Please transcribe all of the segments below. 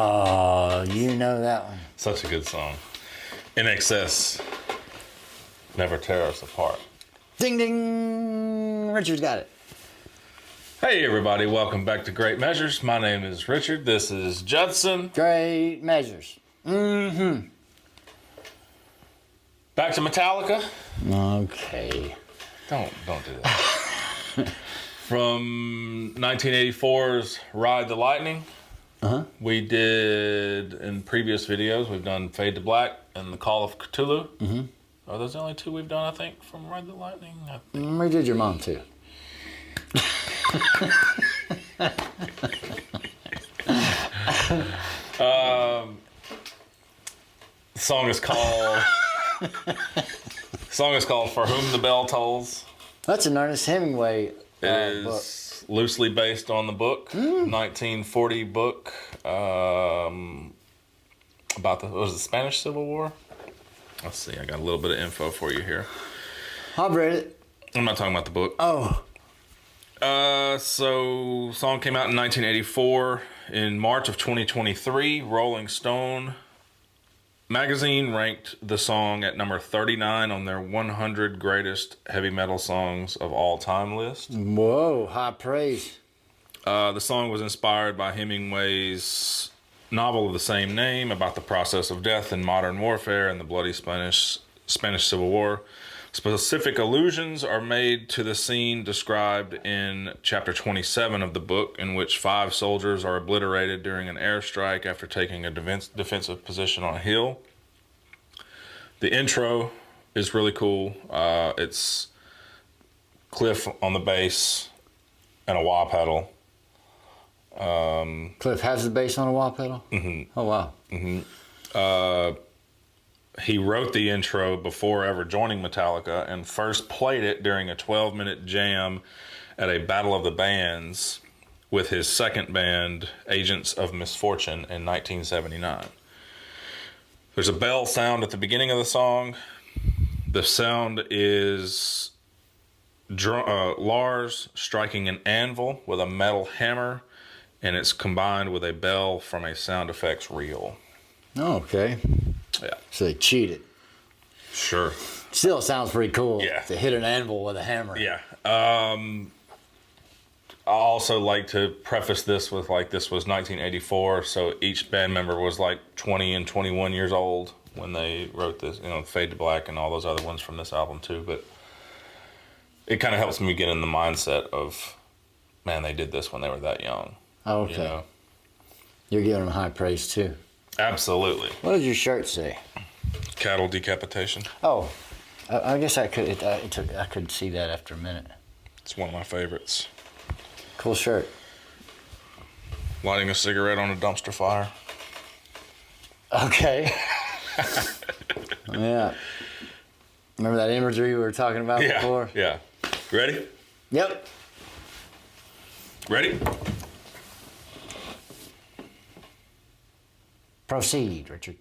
Oh, you know that one. Such a good song. In Excess, Never Tear Us Apart. Ding, ding. Richard's got it. Hey, everybody. Welcome back to Great Measures. My name is Richard. This is Judson. Great Measures. Mm-hmm. Back to Metallica. Okay. Don't do that. From 1984's Ride the Lightning. Uh-huh. We did, in previous videos, we've done Fade to Black and The Call of Cthulhu. Mm-hmm. Are those the only two we've done, I think, from Ride the Lightning? I think. We did your mom, too. The song is called For Whom the Bell Tolls. That's an Ernest Hemingway It is book. loosely based on the book, 1940 book about the Spanish Civil War. Let's see, I got a little bit of info for you here. I've read it. I'm not talking about the book. Oh. So song came out in 1984. In March of 2023, Rolling Stone magazine ranked the song at number 39 on their 100 greatest heavy metal songs of all time list. Whoa, high praise. The song was inspired by Hemingway's novel of the same name about the process of death in modern warfare and the bloody Spanish Civil War. Specific allusions are made to the scene described in chapter 27 of the book, in which 5 soldiers are obliterated during an airstrike after taking a defensive position on a hill. The intro is really cool. It's Cliff on the bass and a wah pedal. Cliff has the bass on a wah pedal? Mm-hmm. Oh, wow. Mm-hmm. He wrote the intro before ever joining Metallica and first played it during a 12-minute jam at a Battle of the Bands with his second band, Agents of Misfortune, in 1979. There's a bell sound at the beginning of the song. The sound is Lars striking an anvil with a metal hammer, and it's combined with a bell from a sound effects reel. Oh, okay. Yeah. So they cheated. Sure. Still sounds pretty cool. Yeah. To hit an anvil with a hammer. Yeah. I also like to preface this with, like, this was 1984, so each band member was like 20 and 21 years old when they wrote this, Fade to Black and all those other ones from this album too. But it kind of helps me get in the mindset of, man, they did this when they were that young. Oh, okay. You're giving them high praise too. Absolutely. What does your shirt say? Cattle decapitation. Oh, I guess I could. I could see that after a minute. It's one of my favorites. Cool shirt. Lighting a cigarette on a dumpster fire. Okay. Yeah. Remember that imagery we were talking about before? Yeah. Ready? Yep. Ready? Proceed, Richard.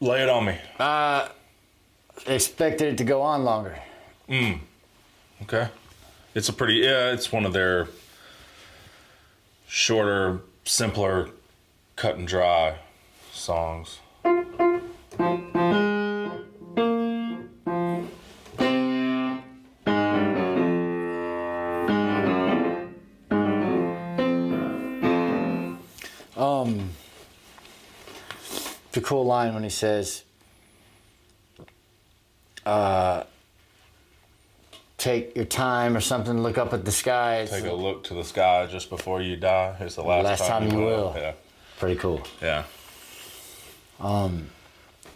Lay it on me. Expected it to go on longer. Okay. It's it's one of their shorter, simpler, cut and dry songs. It's a cool line when he says, take your time or something, look up at the sky. Take a look to the sky just before you die. It's the last time you will. Yeah. Pretty cool. Yeah. The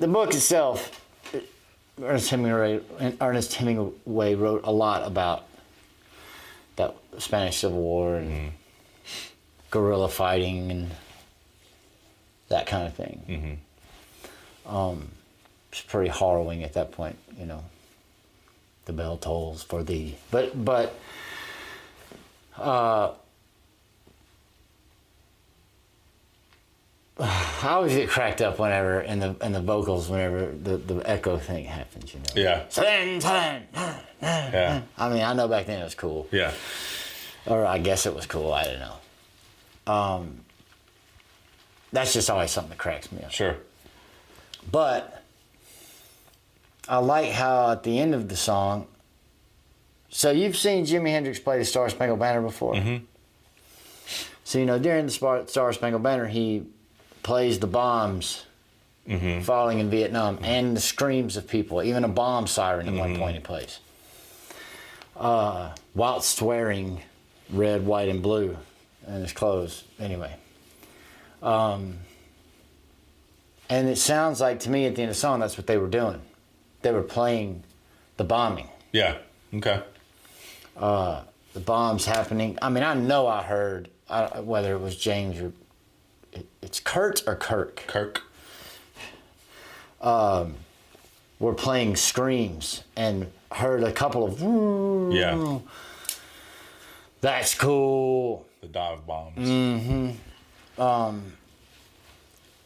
book itself, Ernest Hemingway wrote a lot about that Spanish Civil War and guerrilla fighting and that kind of thing. It's pretty harrowing at that point, you know. The bell tolls for thee. But I always get cracked up whenever in the vocals whenever the echo thing happens, you know. Yeah. Yeah. I mean, I know back then it was cool. Yeah. Or I guess it was cool. I don't know. That's just always something that cracks me up. Sure. But I like how at the end of the song. So you've seen Jimi Hendrix play the Star Spangled Banner before. So you know during the Star Spangled Banner he plays the bombs falling in Vietnam and the screams of people, even a bomb siren at one point he plays. Whilst wearing red, white, and blue in his clothes. Anyway. And it sounds like to me at the end of the song that's what they were doing. They were playing the bombing. Yeah. Okay. The bombs happening. I mean, I know I heard whether it was James or it's Kurt or Kirk. Kirk. Were playing screams and heard a couple of. Yeah. That's cool. The dive bombs.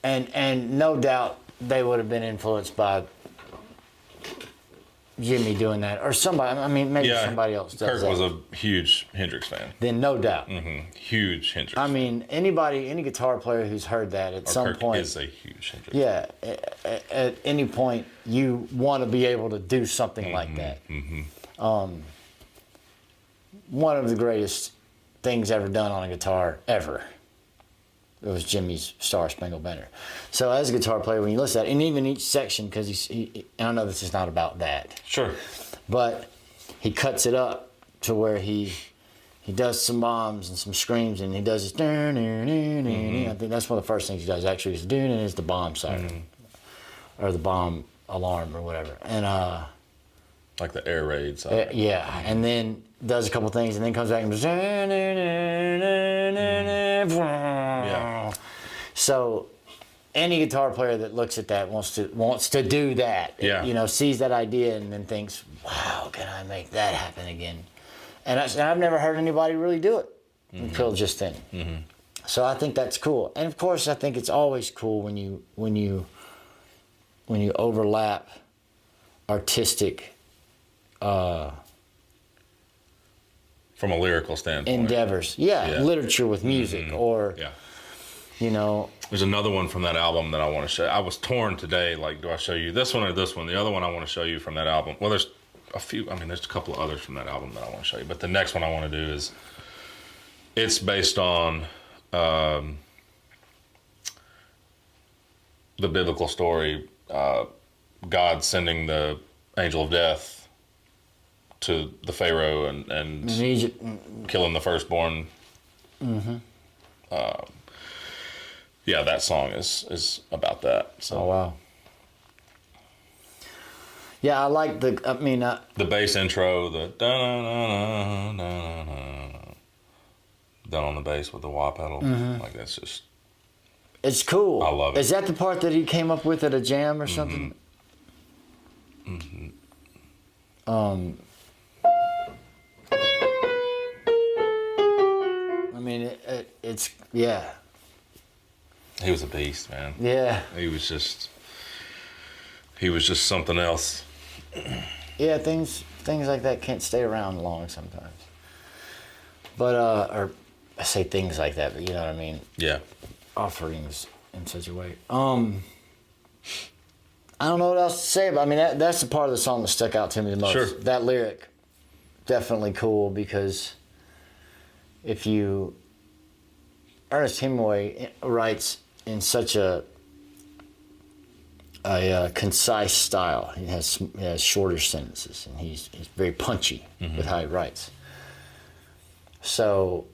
And no doubt they would have been influenced by Jimmy doing that or somebody. I mean, maybe somebody else does Kirk that. was a huge Hendrix fan. Then no doubt. Huge Hendrix. I mean, any guitar player who's heard that at some Kirk point is a huge Hendrix. Yeah, at any point you want to be able to do something like that. One of the greatest things ever done on a guitar ever. It was Jimmy's Star Spangled Banner. So as a guitar player, when you listen to that, and even each section, because I know this is not about that. Sure. But he cuts it up to where he does some bombs and some screams, and he does this. I think that's one of the first things he does. Actually, is the bomb siren, or the bomb alarm, or whatever. And like the air raid side. yeah, and then does a couple things, and then comes back and goes. Yeah. So any guitar player that looks at that wants to do that. Yeah. You know, sees that idea and then thinks, "Wow, can I make that happen again?" And I've never heard anybody really do it until just then. So I think that's cool. And of course, I think it's always cool when you overlap artistic from a lyrical standpoint. Endeavors. Yeah. Literature with music or you know. There's another one from that album that I want to show. I was torn today, like, do I show you this one or this one? The other one I want to show you from that album. Well, there's a few, there's a couple of others from that album that I want to show you. But the next one I want to do is, it's based on the biblical story, God sending the angel of death to the Pharaoh and in Egypt. Killing the firstborn. Yeah, that song is about that. So. Oh wow. Yeah, I like the bass intro, the dun on the bass with the wah pedal. Like that's just. It's cool. I love it. Is that the part that he came up with at a jam or something? It's yeah. He was a beast, man. Yeah. He was just. He was just something else. Yeah, things like that can't stay around long sometimes. But or I say things like that, but you know what I mean. Yeah. Offerings in such a way. I don't know what else to say, but I mean that's the part of the song that stuck out to me the most. Sure. That lyric, definitely cool, because if you Ernest Hemingway writes in such a concise style. He has shorter sentences, and he's very punchy with how he writes. So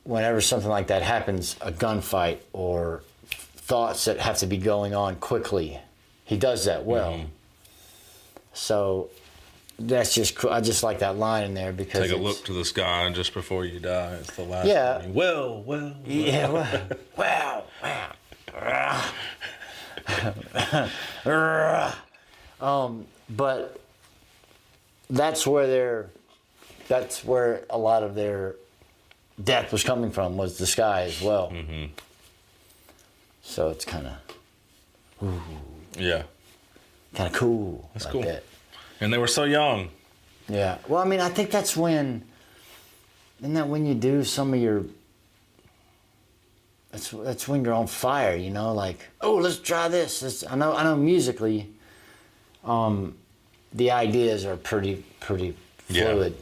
whenever something like that happens, a gunfight or thoughts that have to be going on quickly, he does that well. So that's just cool. I just like that line in there because take a look to the sky just before you die. It's the last one. Well. Yeah, wow. But that's where a lot of their death was coming from, was the sky as well. So it's kind of cool. That's like cool. That. And they were so young. Yeah. Well, I mean, I think that's when you do some of your. That's when you're on fire, you know, like, oh, let's try this. I know musically, the ideas are pretty fluid.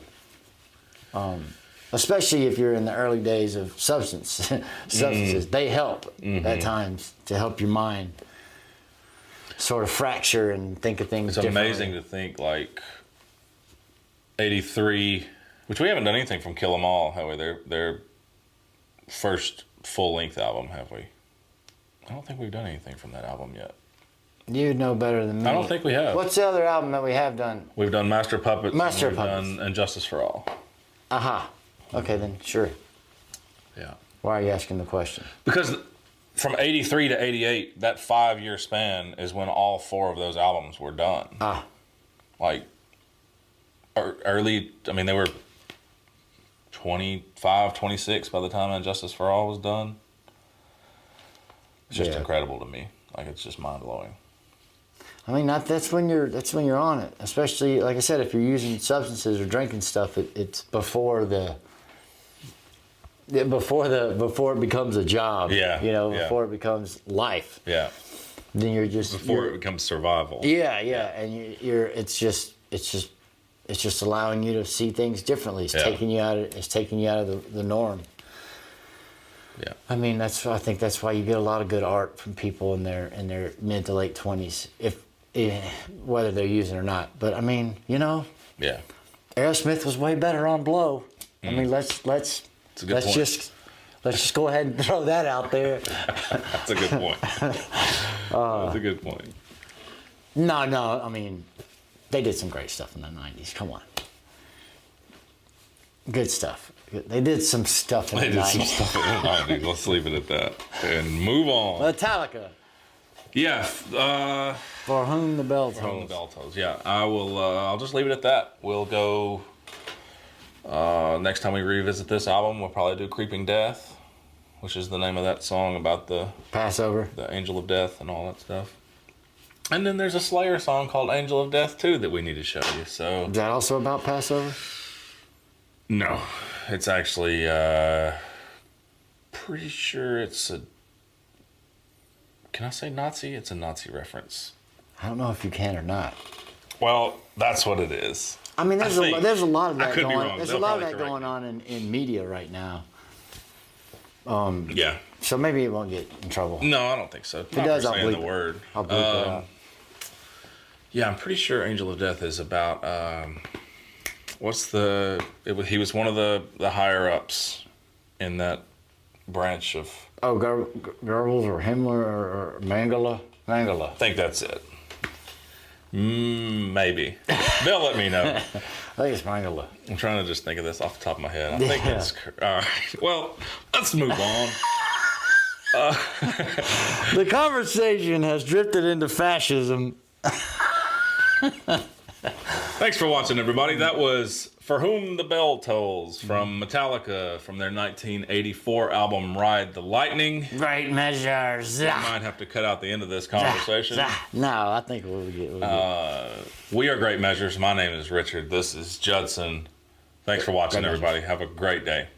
Especially if you're in the early days of substances, they help at times to help your mind sort of fracture and think of things It's differently. amazing to think, like, 83, which we haven't done anything from Kill 'Em All, have we? Their first full-length album, have we? I don't think we've done anything from that album yet. You'd know better than me. I don't think we have. What's the other album that we have done? We've done Master Puppets. Master and we've Puppets. done And Justice for All. Aha. Okay, then, sure. Yeah. Why are you asking the question? Because from 83 to 88, that 5-year span is when all 4 of those albums were done. Like, early, I mean, they were 25, 26 by the time And Justice for All was done. It's just incredible to me. Like, it's just mind-blowing. I mean, that's when you're on it. Especially, like I said, if you're using substances or drinking stuff, it's before it becomes a job. Yeah. You know, before it becomes life. Yeah. Then you're just Before it becomes survival. Yeah, and it's just allowing you to see things differently. It's taking you out of the norm. Yeah. I mean, I think that's why you get a lot of good art from people in their mid to late 20s, whether they're using it or not. But I mean, you know, Aerosmith was way better on blow. I mean, let's just go ahead and throw that out there. That's a good point. That's a good point. No, I mean, they did some great stuff in the 90s. Come on. Good stuff. They did some stuff in the 90s. Let's leave it at that and move on. Metallica. Yeah. For Whom the Bell Tolls. For Whom the Bell Tolls. Yeah, I will. I'll just leave it at that. We'll go. Next time we revisit this album, we'll probably do "Creeping Death," which is the name of that song about the Passover, the angel of death, and all that stuff. And then there's a Slayer song called "Angel of Death" too that we need to show you. So is that also about Passover? No, it's actually pretty sure it's a. Can I say Nazi? It's a Nazi reference. I don't know if you can or not. Well, that's what it is. I mean, there's a lot of that going on. There's a lot of that correct going on in media right now. Yeah. So maybe it won't get in trouble. No, I don't think so. If it does, I'll bleep the word. I'll bleep it out. Yeah, I'm pretty sure Angel of Death is about. He was one of the higher ups in that branch of. Oh, Goebbels or Himmler or Mengele? Mengele. I think that's it. Maybe. They'll let me know. I think it's Mengele. I'm trying to just think of this off the top of my head. I think it's all right. Well, let's move on. The conversation has drifted into fascism. Thanks Thanks for watching, everybody. That was For Whom the Bell Tolls from Metallica from their 1984 album Ride the Lightning. Great measures. I might have to cut out the end of this conversation. No, I think we'll get. We are Great Measures. My name is Richard. This is Judson. Thanks for watching, everybody. Have a great day.